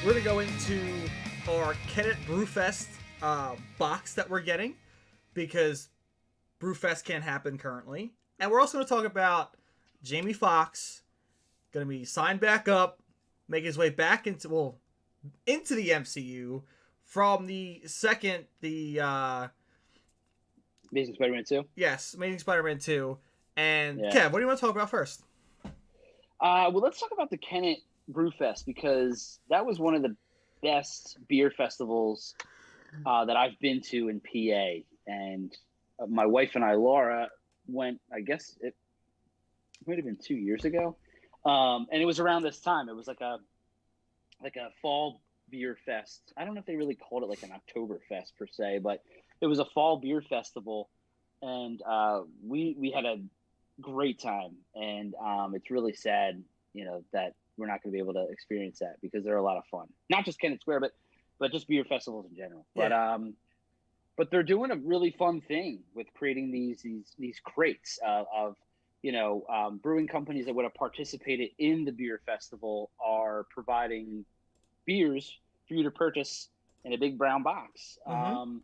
we're going to go into our Kennett Brewfest box that we're getting because Brewfest can't happen currently. And we're also going to talk about Jamie Foxx, going to be signed back up, make his way back into the MCU from the Amazing Spider-Man 2? Yes, Amazing Spider-Man 2. And Yeah. Kev, what do you want to talk about first? Well, let's talk about the Kennett Brewfest because that was one of the best beer festivals that I've been to in PA. And my wife and I, Laura, went, I guess it might have been 2 years ago. And it was around this time. It was like a fall beer fest. I don't know if they really called it like an Oktoberfest per se, but it was a fall beer festival. And we had a great time. And it's really sad, that we're not going to be able to experience that because they're a lot of fun. Not just Kennett Square, but just beer festivals in general. Yeah. But they're doing a really fun thing with creating these crates of brewing companies that would have participated in the beer festival are providing beers for you to purchase in a big brown box. Mm-hmm.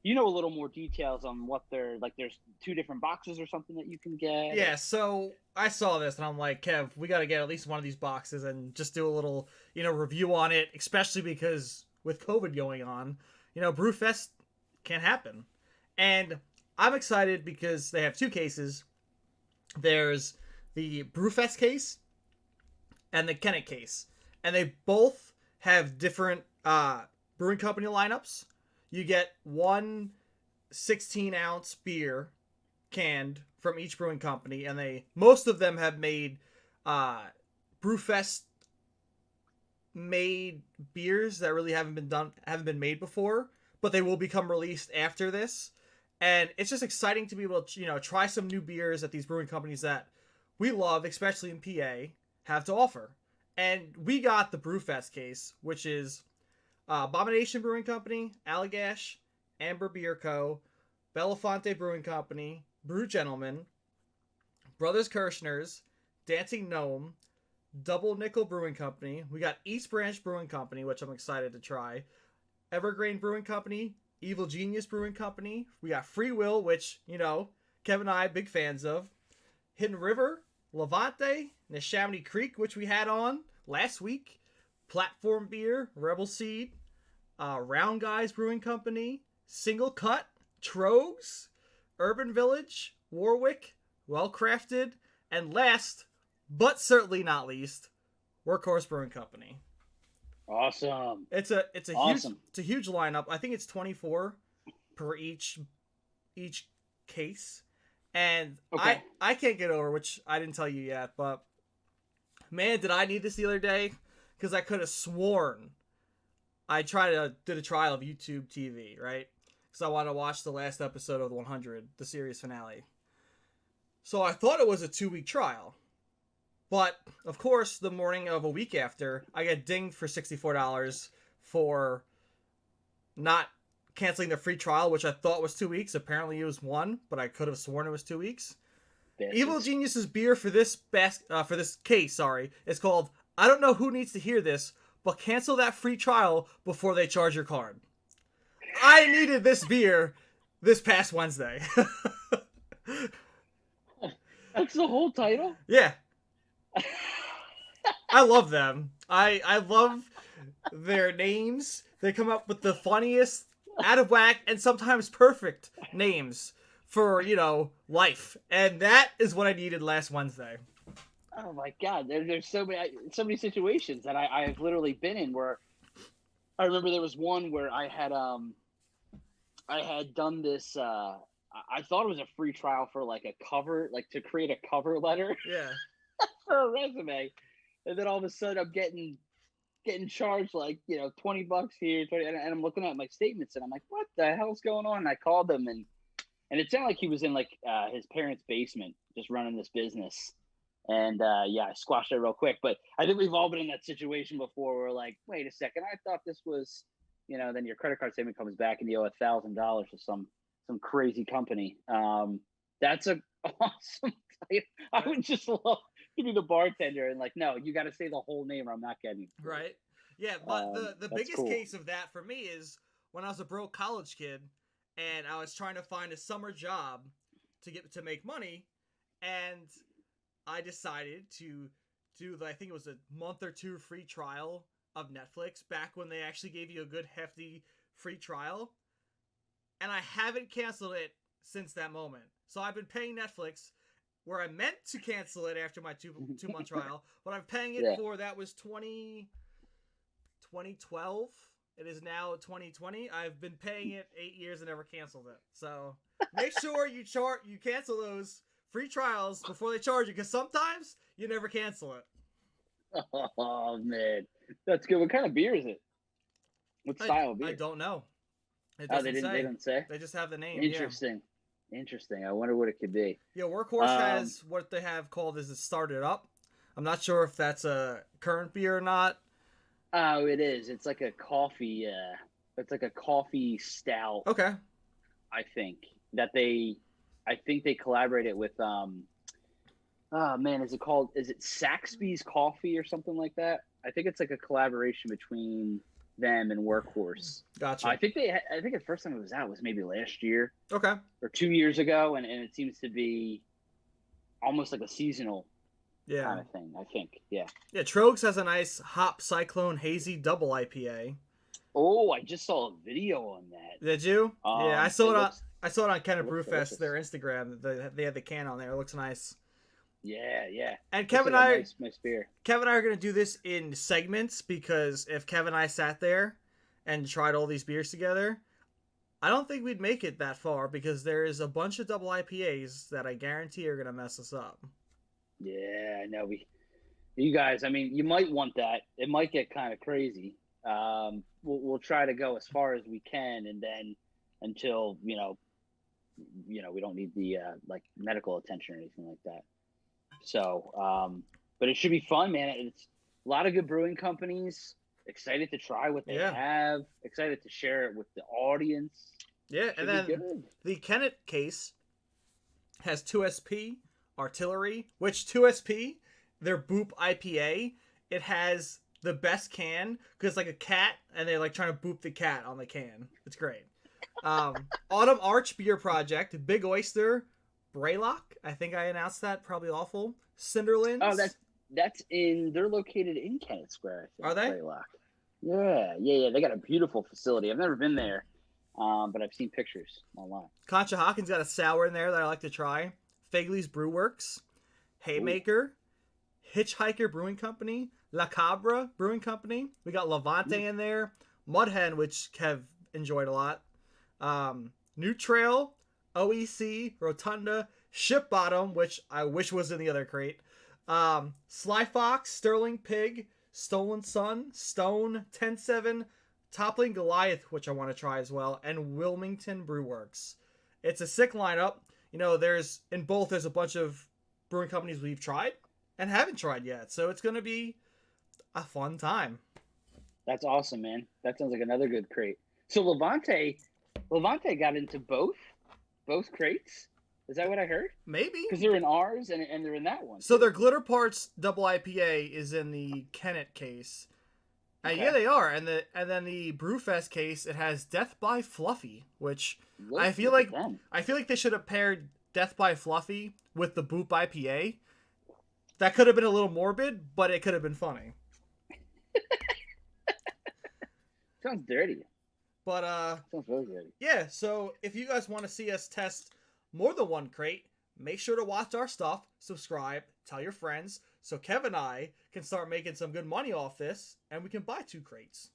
A little more details on what they're like. There's 2 different boxes or something that you can get. Yeah, so I saw this and I'm like, Kev, we got to get at least one of these boxes and just do a little, review on it, especially because with COVID going on, Brewfest can't happen. And I'm excited because they have 2 cases. There's the Brewfest case and the Kennett case. And they both have different brewing company lineups. You get one 16-ounce beer canned from each brewing company, and most of them have made Brewfest made beers that really haven't been made before, but they will become released after this. And it's just exciting to be able to try some new beers that these brewing companies that we love, especially in PA, have to offer. And we got the Brewfest case, which is Abomination Brewing Company, Allagash, Amber Beer Co., Belafonte Brewing Company, Brew Gentleman, Brothers Kirshner's, Dancing Gnome, Double Nickel Brewing Company. We got East Branch Brewing Company, which I'm excited to try. Evergreen Brewing Company, Evil Genius Brewing Company. We got Free Will, which, Kevin and I big fans of. Hidden River, Levante, Neshaminy Creek, which we had on last week. Platform Beer, Rebel Seed, Round Guys Brewing Company, Single Cut, Trogs, Urban Village, Warwick, Well Crafted, and last, but certainly not least, Workhorse Brewing Company. Awesome. It's a awesome. huge lineup. I think it's 24 per each case. And okay. I can't get over, which I didn't tell you yet, but man, did I need this the other day, because I could have sworn I did a trial of YouTube TV, right? Because I wanted to watch the last episode of the 100, the series finale. So I thought it was a 2-week trial. But, of course, the morning of a week after, I get dinged for $64 for not canceling the free trial, which I thought was 2 weeks. Apparently it was 1, but I could have sworn it was 2 weeks. Evil Genius's beer for this case, is called I Don't Know Who Needs to Hear This, but cancel that free trial before they charge your card. I needed this beer this past Wednesday. That's the whole title? Yeah. I love them. I love their names. They come up with the funniest, out of whack, and sometimes perfect names for, life. And that is what I needed last Wednesday. Oh my God. There's so many situations that I have literally been in where I remember there was one where I had done this, I thought it was a free trial for like a cover, like to create a cover letter. Yeah. For a resume. And then all of a sudden I'm getting charged like, $20 here, 20, and I'm looking at my statements and I'm like, what the hell's going on? And I called them and it sounded like he was in like his parents' basement just running this business. And I squashed it real quick. But I think we've all been in that situation before where we're like, wait a second, I thought this was, then your credit card statement comes back and you owe $1,000 to some crazy company. That's a awesome type. I would just love to be the bartender and like, no, you got to say the whole name or I'm not getting it. Right. Yeah, but the That's biggest cool. case of that for me is when I was a broke college kid and I was trying to find a summer job to make money, and I decided to do I think it was a month or two free trial of Netflix back when they actually gave you a good hefty free trial, and I haven't canceled it since that moment. So I've been paying Netflix where I meant to cancel it after my 2 month trial, but I'm paying it for that was 2012. It is now 2020. I've been paying it 8 years and never canceled it. So make sure you cancel those free trials before they charge you, because sometimes you never cancel it. Oh man, that's good. What kind of beer is it? What style of beer? I don't know. It They don't say. They just have the name. Interesting. Yeah. Interesting. I wonder what it could be. Yeah, Workhorse has what they have called is a Started Up. I'm not sure if that's a current beer or not. Oh, it is. It's like a coffee. It's like a coffee stout. Okay. I think they collaborated with. Oh man, is it Saxby's Coffee or something like that? I think it's like a collaboration between them and Workhorse. Gotcha. I think the first time it was out was maybe last year. Okay. Or 2 years ago, and it seems to be almost like a seasonal kind of thing, I think. Yeah. Yeah, Trogs has a nice Hop Cyclone Hazy Double IPA. Oh, I just saw a video on that. Did you? Yeah, I saw it on Kennett Brewfest, their Instagram. They had the can on there. It looks nice. Yeah. And Kevin and I, nice beer. Kevin and I are going to do this in segments, because if Kevin and I sat there and tried all these beers together, I don't think we'd make it that far, because there is a bunch of double IPAs that I guarantee are going to mess us up. Yeah, I know. You guys, I mean, you might want that. It might get kind of crazy. We'll try to go as far as we can, and then until we don't need the like medical attention or anything like that. So, but it should be fun, man. It's a lot of good brewing companies. Excited to try what they have. Excited to share it with the audience. Yeah, and then the Kennett case has 2SP Artillery, which 2SP, their Boop IPA, it has the best can, because it's like a cat, and they're like trying to boop the cat on the can. It's great. Autumn Arch Beer Project, Big Oyster, Braylock. I think I announced that. Probably awful. Cinderlands. Oh, they're located in Kennett Square, I think. Are they? Braylock. Yeah. They got a beautiful facility. I've never been there, but I've seen pictures online. Concha Hawkins got a sour in there that I like to try. Fagley's Brew Works, Haymaker, Hitchhiker Brewing Company, La Cabra Brewing Company. We got Levante in there. Mudhen, which Kev enjoyed a lot. New Trail, OEC, Rotunda, Ship Bottom, which I wish was in the other crate. Sly Fox, Sterling Pig, Stolen Sun, Stone, 10-7, Toppling Goliath, which I want to try as well, and Wilmington Brew Works. It's a sick lineup. There's a bunch of brewing companies we've tried and haven't tried yet. So it's going to be a fun time. That's awesome, man. That sounds like another good crate. So Levante got into both crates. Is that what I heard? Maybe. Because they're in ours and they're in that one. So their Glitter Parts Double IPA is in the Kennett case. Okay. Yeah, they are. And then the Brewfest case, it has Death by Fluffy, which I feel like they should have paired Death by Fluffy with the Boop IPA. That could have been a little morbid, but it could have been funny. Sounds dirty. But sounds really dirty. Yeah, so if you guys want to see us test more than one crate, make sure to watch our stuff, subscribe, tell your friends, so Kev and I can start making some good money off this, and we can buy 2 crates.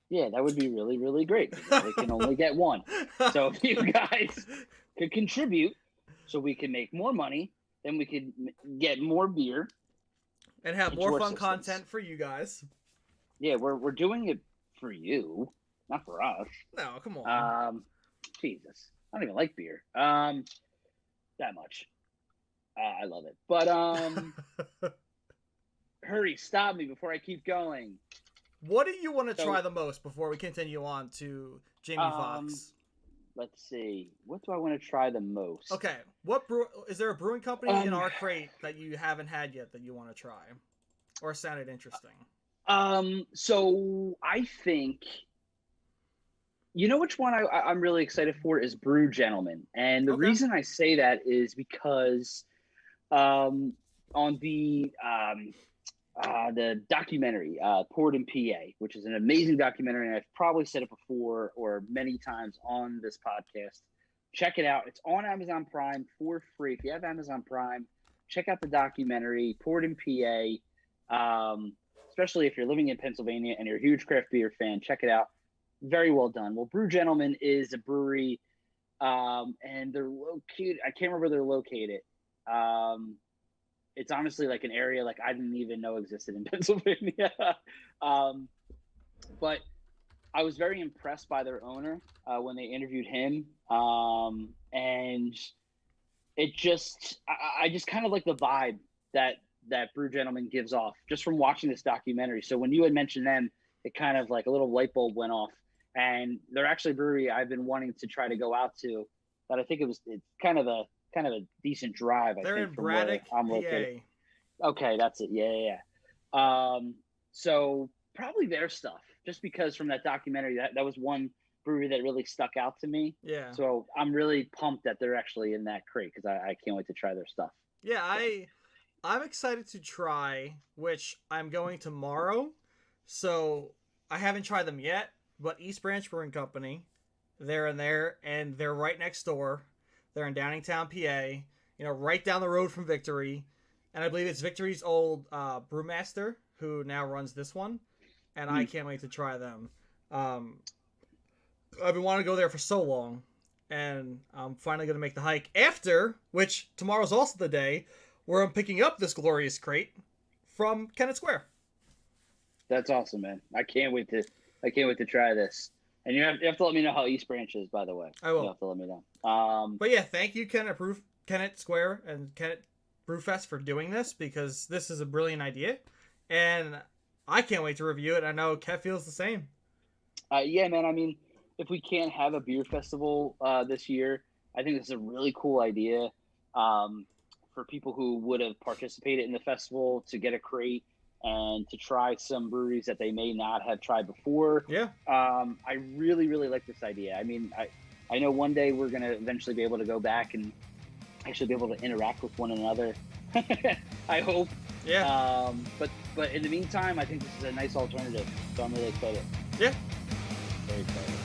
Yeah, that would be really, really great. We can only get one. So if you guys could contribute so we can make more money, then we could get more beer. And have more fun content for you guys. Yeah, we're doing it for you, not for us. No, come on. Jesus. I don't even like beer. That much. I love it. But hurry, stop me before I keep going. What do you want to try the most before we continue on to Jamie Foxx? Let's see. What do I want to try the most? Okay. Is there a brewing company in our crate that you haven't had yet that you want to try? Or sounded interesting? So I think, you know which one I'm really excited for is Brew Gentlemen. And the Okay. reason I say that is because on the documentary, Poured in PA, which is an amazing documentary, and I've probably said it before or many times on this podcast. Check it out. It's on Amazon Prime for free. If you have Amazon Prime, check out the documentary, Poured in PA. Especially if you're living in Pennsylvania and you're a huge craft beer fan, check it out. Very well done. Well, Brew Gentlemen is a brewery, and they're located. I can't remember where they're located. It's honestly like an area like I didn't even know existed in Pennsylvania. But I was very impressed by their owner when they interviewed him, and it just I just kind of like the vibe that Brew Gentleman gives off just from watching this documentary. So when you had mentioned them, it kind of like a little light bulb went off. And they're actually a brewery I've been wanting to try to go out to. But I think it's kind of a decent drive. They're think in from Braddock, where I'm PA. located. Okay, that's it. Yeah. So probably their stuff, just because from that documentary, that was one brewery that really stuck out to me. Yeah. So I'm really pumped that they're actually in that crate because I can't wait to try their stuff. Yeah, I'm excited to try, which I'm going tomorrow. So I haven't tried them yet, but East Branch Brewing Company, they're in there, and they're right next door. They're in Downingtown, PA, right down the road from Victory. And I believe it's Victory's old brewmaster who now runs this one. And I can't wait to try them. I've been wanting to go there for so long. And I'm finally going to make the hike after, which tomorrow's also the day, where I'm picking up this glorious crate from Kennett Square. That's awesome, man. I can't wait to try this. And you have to let me know how East Branch is, by the way. I will. You have to let me know. But yeah, thank you, Kennett Square and Kennett Brewfest for doing this, because this is a brilliant idea. And I can't wait to review it. I know Kev feels the same. Yeah, man. I mean, if we can't have a beer festival this year, I think this is a really cool idea for people who would have participated in the festival to get a crate and to try some breweries that they may not have tried before. Yeah. I really, really like this idea. I mean, I know one day we're going to eventually be able to go back and actually be able to interact with one another. I hope. Yeah. But in the meantime, I think this is a nice alternative. So I'm really excited. Yeah. Very excited.